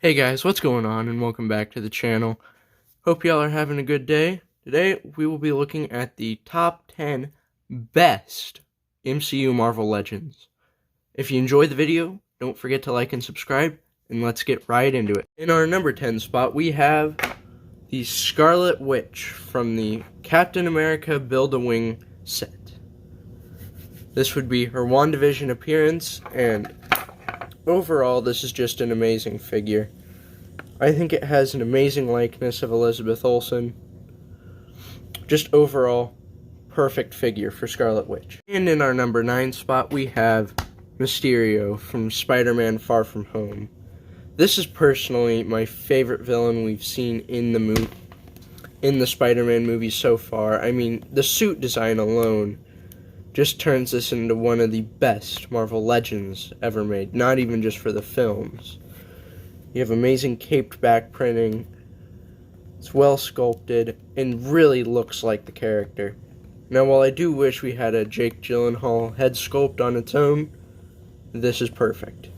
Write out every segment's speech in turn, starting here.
Hey guys, what's going on, and welcome back to the channel. Hope y'all are having a good day. Today we will be looking at the top 10 best MCU Marvel Legends. If you enjoyed the video, don't forget to like and subscribe, and let's get right into it. In our number 10 spot, we have the Scarlet Witch from the Captain America Build-A-Wing set. This would be her WandaVision appearance, and overall, this is just an amazing figure. I think it has an amazing likeness of Elizabeth Olsen. Just overall, perfect figure for Scarlet Witch. And in our number 9 spot, we have Mysterio from Spider-Man Far From Home. This is personally my favorite villain we've seen in the Spider-Man movies so far. I mean, the suit design alone just turns this into one of the best Marvel Legends ever made, not even just for the films. You have amazing caped back printing, it's well sculpted, and really looks like the character. Now, while I do wish we had a Jake Gyllenhaal head sculpt on its own, this is perfect.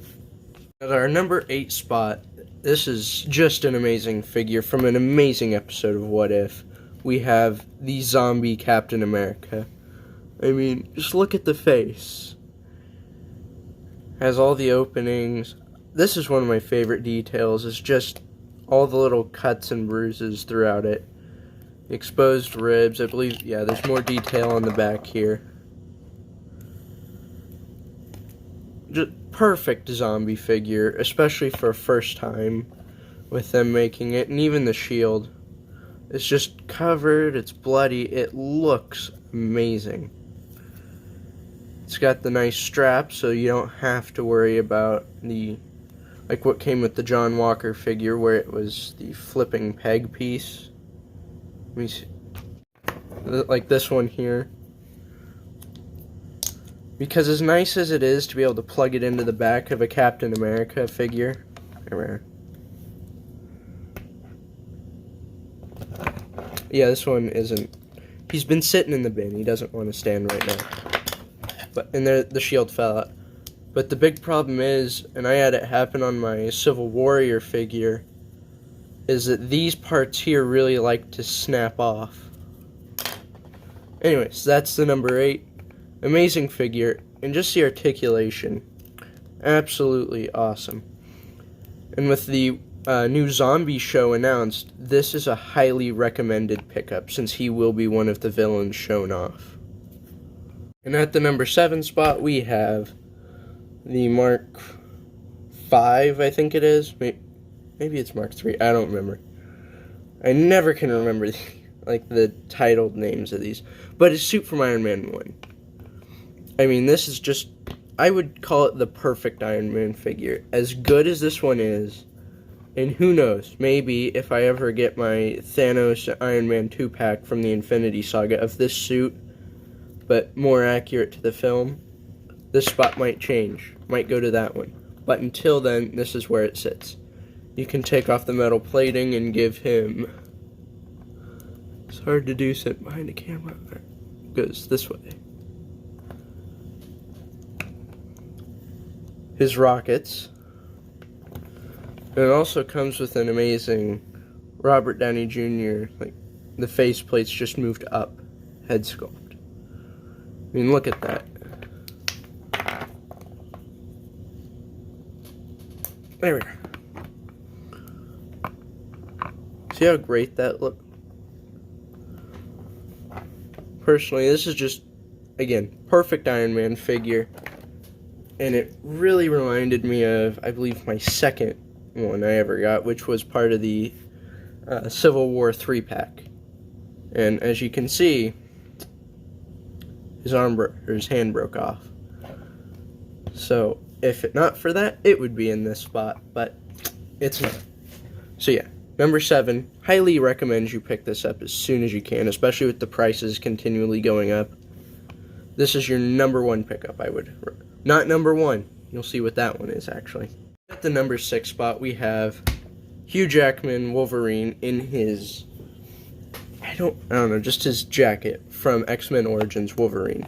At our number 8 spot, this is just an amazing figure from an amazing episode of What If. We have the zombie Captain America. I mean, just look at the face. Has all the openings. This is one of my favorite details, is just all the little cuts and bruises throughout it. Exposed ribs, I believe, yeah, there's more detail on the back here. Just perfect zombie figure, especially for a first time with them making it, and even the shield. It's just covered, it's bloody, it looks amazing. It's got the nice strap, so you don't have to worry about like what came with the John Walker figure, where it was the flipping peg piece. Let me see. Like this one here. Because as nice as it is to be able to plug it into the back of a Captain America figure. Yeah, this one isn't. He's been sitting in the bin. He doesn't want to stand right now. And there, the shield fell out. But the big problem is, and I had it happen on my Civil Warrior figure, is that these parts here really like to snap off. Anyways, that's the number 8. Amazing figure, and just the articulation. Absolutely awesome. And with the new zombie show announced, this is a highly recommended pickup, since he will be one of the villains shown off. And at the number 7 spot, we have the Mark 5, I think it is. Maybe it's Mark 3. I don't remember. I never can remember the titled names of these. But it's suit from Iron Man 1. I mean, this is just, I would call it the perfect Iron Man figure. As good as this one is, and who knows, maybe if I ever get my Thanos Iron Man 2-pack from the Infinity Saga of this suit, but more accurate to the film, this spot might change, might go to that one. But until then, this is where it sits. You can take off the metal plating and give him, it's hard to do, sit behind the camera, it goes this way. His rockets. And it also comes with an amazing Robert Downey Jr., like the faceplate's just moved up, head sculpt. I mean, look at that. There we go. See how great that looks? Personally, this is just, again, perfect Iron Man figure. And it really reminded me of, I believe, my second one I ever got, which was part of the Civil War 3-pack. And as you can see, his hand broke off. So, if it not for that, it would be in this spot, but it's not. So yeah, number 7, highly recommend you pick this up as soon as you can, especially with the prices continually going up. This is your number 1 pickup, not number 1. You'll see what that one is, actually. At the number 6 spot, we have Hugh Jackman Wolverine in his, I don't know, just his jacket from X-Men Origins Wolverine.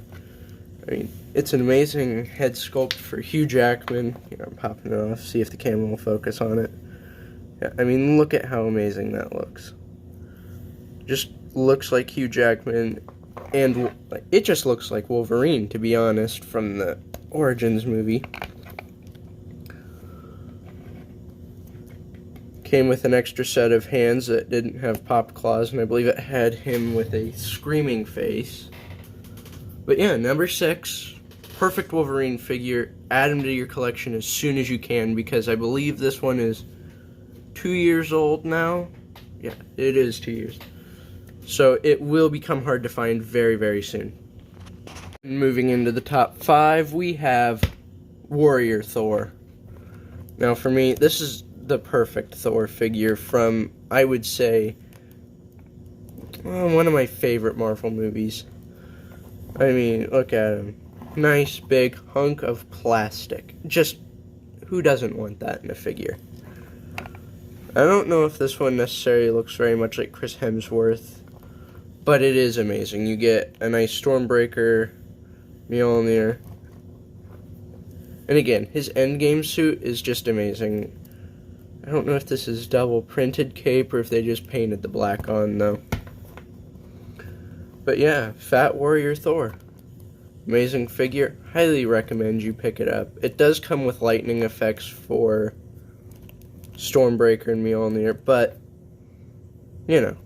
I mean, it's an amazing head sculpt for Hugh Jackman. I'm popping it off, see if the camera will focus on it. Yeah, I mean, look at how amazing that looks. Just looks like Hugh Jackman, and it just looks like Wolverine, to be honest, from the Origins movie. Came with an extra set of hands that didn't have popped claws, and I believe it had him with a screaming face. But yeah, number 6, perfect Wolverine figure. Add him to your collection as soon as you can, because I believe this one is 2 years old now. Yeah, it is 2 years. So it will become hard to find very, very soon. Moving into the top 5, we have Warrior Thor. Now for me, this is the perfect Thor figure from, I would say, one of my favorite Marvel movies. I mean, look at him. Nice big hunk of plastic. Just, who doesn't want that in a figure? I don't know if this one necessarily looks very much like Chris Hemsworth, but it is amazing. You get a nice Stormbreaker, Mjolnir, and again, his endgame suit is just amazing. I don't know if this is double printed cape or if they just painted the black on, though. But yeah, Fat Warrior Thor. Amazing figure. Highly recommend you pick it up. It does come with lightning effects for Stormbreaker and Mjolnir, but, you know,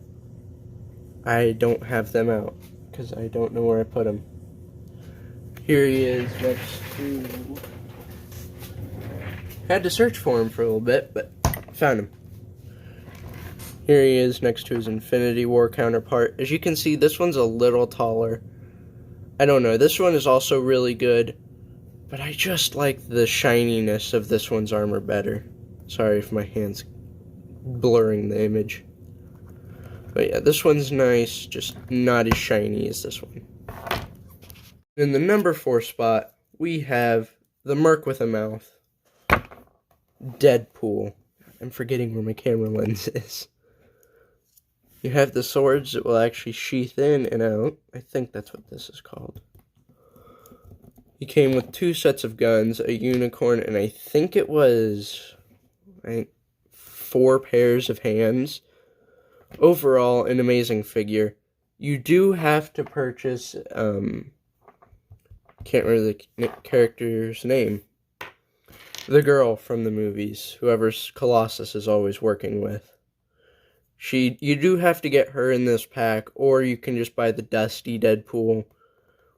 I don't have them out because I don't know where I put them. Here he is next to... Had to search for him for a little bit, but found him. Here he is next to his Infinity War counterpart. As you can see, this one's a little taller. I don't know, this one is also really good, but I just like the shininess of this one's armor better. Sorry if my hand's blurring the image. But yeah, this one's nice, just not as shiny as this one. In the number 4 spot, we have the Merc with a Mouth, Deadpool. I'm forgetting where my camera lens is. You have the swords that will actually sheath in and out. I think that's what this is called. He came with 2 sets of guns, a unicorn, and I think it was 4 pairs of hands. Overall, an amazing figure. You do have to purchase, can't remember the character's name. The girl from the movies, whoever Colossus is always working with. You do have to get her in this pack, or you can just buy the Dusty Deadpool,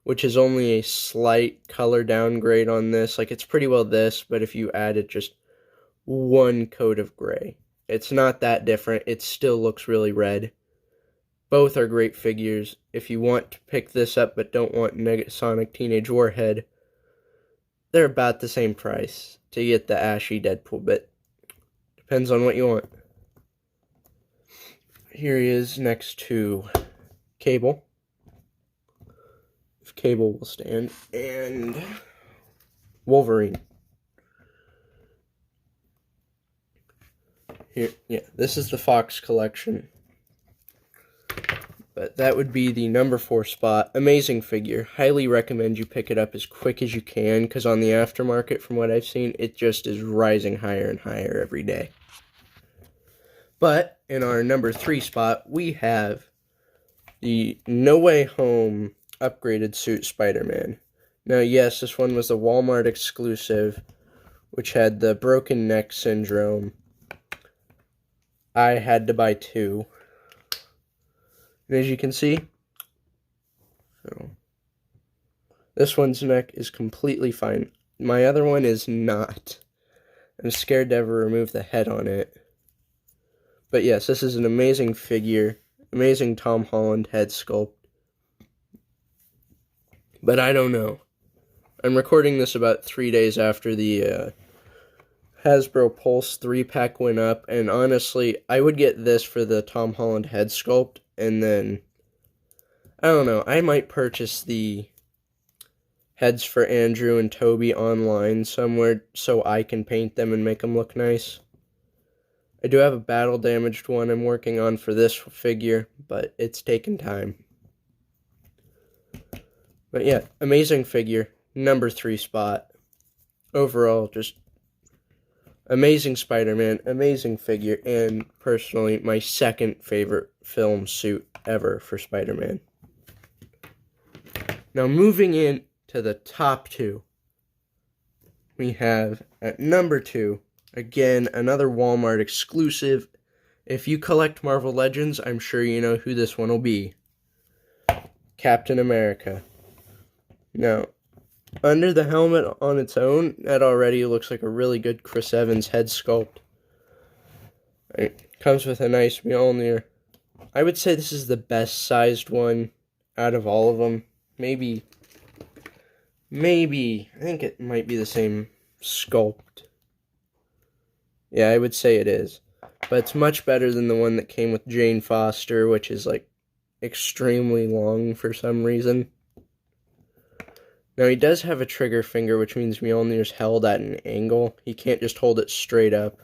which is only a slight color downgrade on this. Like, it's pretty well this, but if you added just 1 coat of gray. It's not that different. It still looks really red. Both are great figures. If you want to pick this up but don't want Negasonic Teenage Warhead, they're about the same price to get the ashy Deadpool, but depends on what you want. Here he is next to Cable, if Cable will stand, and Wolverine. Here, yeah, this is the Fox collection, but that would be the number 4 spot. Amazing figure. Highly recommend you pick it up as quick as you can, because on the aftermarket, from what I've seen, it just is rising higher and higher every day. But in our number 3 spot, we have the No Way Home upgraded suit Spider-Man. Now, yes, this one was a Walmart exclusive, which had the broken neck syndrome. I had to buy 2. And as you can see, this one's neck is completely fine. My other one is not. I'm scared to ever remove the head on it. But yes, this is an amazing figure. Amazing Tom Holland head sculpt. But I don't know. I'm recording this about 3 days after the Hasbro Pulse 3-pack went up. And honestly, I would get this for the Tom Holland head sculpt. And then, I don't know, I might purchase the heads for Andrew and Toby online somewhere so I can paint them and make them look nice. I do have a battle damaged one I'm working on for this figure, but it's taken time. But yeah, amazing figure. Number 3 spot. Overall, just Amazing Spider-Man, amazing figure, and personally, my second favorite film suit ever for Spider-Man. Now, moving in to the top two, we have at number 2, again, another Walmart exclusive. If you collect Marvel Legends, I'm sure you know who this one will be. Captain America. Now, under the helmet on its own, that already looks like a really good Chris Evans head sculpt. It comes with a nice Mjolnir. I would say this is the best sized one out of all of them. Maybe, I think it might be the same sculpt. Yeah, I would say it is. But it's much better than the one that came with Jane Foster, which is like extremely long for some reason. Now, he does have a trigger finger, which means Mjolnir's held at an angle. He can't just hold it straight up.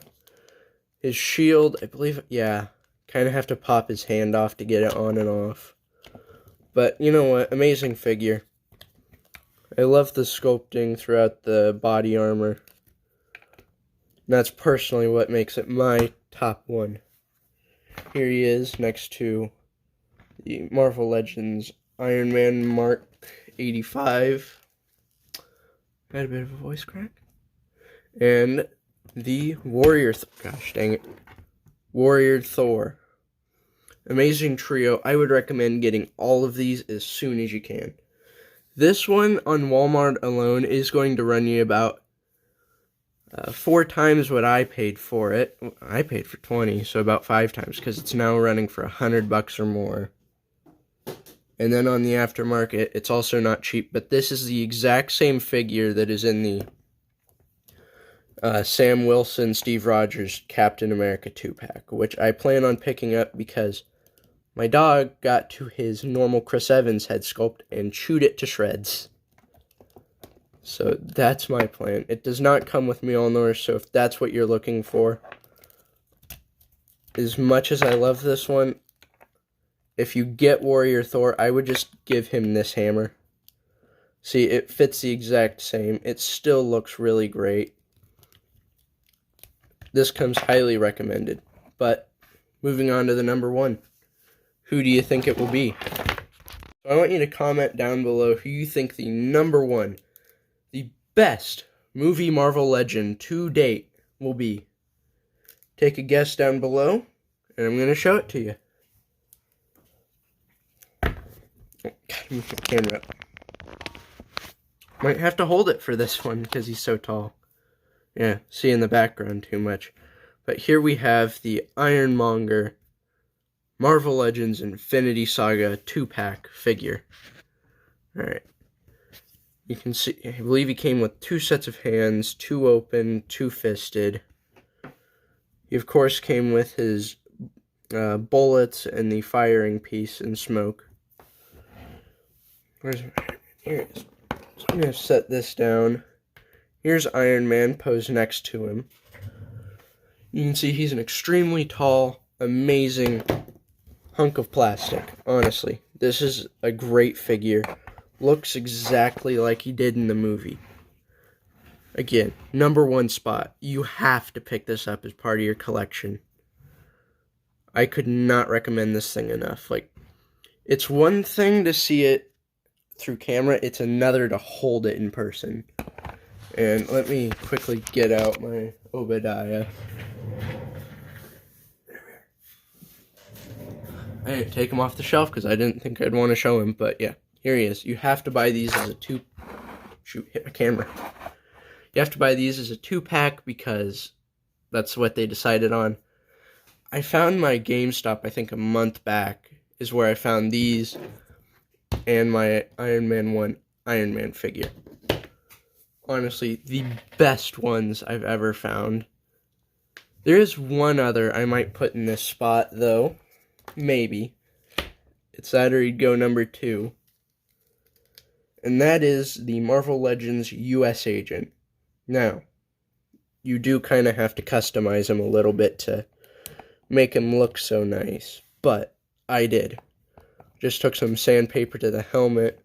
His shield, I believe, yeah, kind of have to pop his hand off to get it on and off. But, you know what, amazing figure. I love the sculpting throughout the body armor. That's personally what makes it my top one. Here he is, next to the Marvel Legends Iron Man Mark 85. Had a bit of a voice crack. And the Warrior Thor. Amazing trio. I would recommend getting all of these as soon as you can. This one on Walmart alone is going to run you about 4 times what I paid for it. I paid for 20, so about 5 times, because it's now running for $100 or more. And then on the aftermarket, it's also not cheap, but this is the exact same figure that is in the Sam Wilson, Steve Rogers, Captain America 2-pack, which I plan on picking up because my dog got to his normal Chris Evans head sculpt and chewed it to shreds. So that's my plan. It does not come with Mjolnir, so if that's what you're looking for, as much as I love this one, if you get Warrior Thor, I would just give him this hammer. See, it fits the exact same. It still looks really great. This comes highly recommended. But, moving on to the number 1. Who do you think it will be? So I want you to comment down below who you think the number 1, the best movie Marvel Legend to date will be. Take a guess down below, and I'm going to show it to you. Oh, God, move the camera up. Might have to hold it for this one because he's so tall. Yeah, see in the background too much. But here we have the Monger Marvel Legends Infinity Saga 2-pack figure. Alright. You can see, I believe he came with 2 sets of hands, 2 open, 2 fisted. He of course came with his bullets and the firing piece and smoke. Where's here it is. So I'm going to set this down. Here's Iron Man posed next to him. You can see he's an extremely tall, amazing hunk of plastic. Honestly, this is a great figure. Looks exactly like he did in the movie. Again, number 1 spot. You have to pick this up as part of your collection. I could not recommend this thing enough. Like, it's one thing to see it through camera, it's another to hold it in person. And let me quickly get out my Obadiah. I didn't take him off the shelf because I didn't think I'd want to show him, but yeah, here he is. You have to buy these as a hit my camera. You have to buy these as a 2-pack because that's what they decided on. I found my GameStop, I think a month back, is where I found these and my Iron Man 1 Iron Man figure. Honestly, the best ones I've ever found. There is one other I might put in this spot, though. Maybe. It's that or he'd go number 2. And that is the Marvel Legends US Agent. Now, you do kind of have to customize him a little bit to make him look so nice. But I did. Just took some sandpaper to the helmet,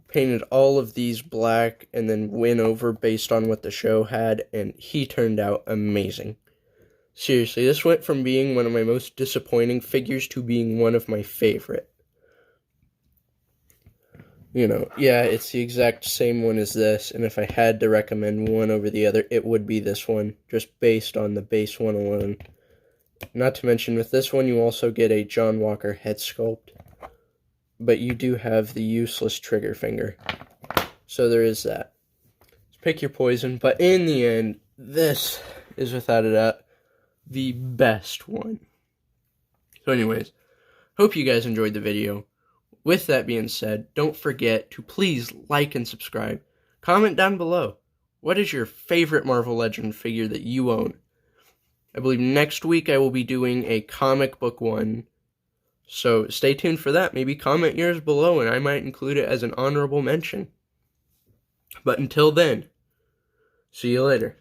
painted all of these black and then went over based on what the show had, and he turned out amazing. Seriously, this went from being one of my most disappointing figures to being one of my favorite. Yeah, it's the exact same one as this, and if I had to recommend one over the other, it would be this one, just based on the base one alone. Not to mention, with this one, you also get a John Walker head sculpt, but you do have the useless trigger finger, so there is that. So pick your poison, but in the end, this is without a doubt the best one. So anyways, hope you guys enjoyed the video. With that being said, don't forget to please like and subscribe. Comment down below. What is your favorite Marvel Legends figure that you own? I believe next week I will be doing a comic book one. So stay tuned for that. Maybe comment yours below and I might include it as an honorable mention. But until then, see you later.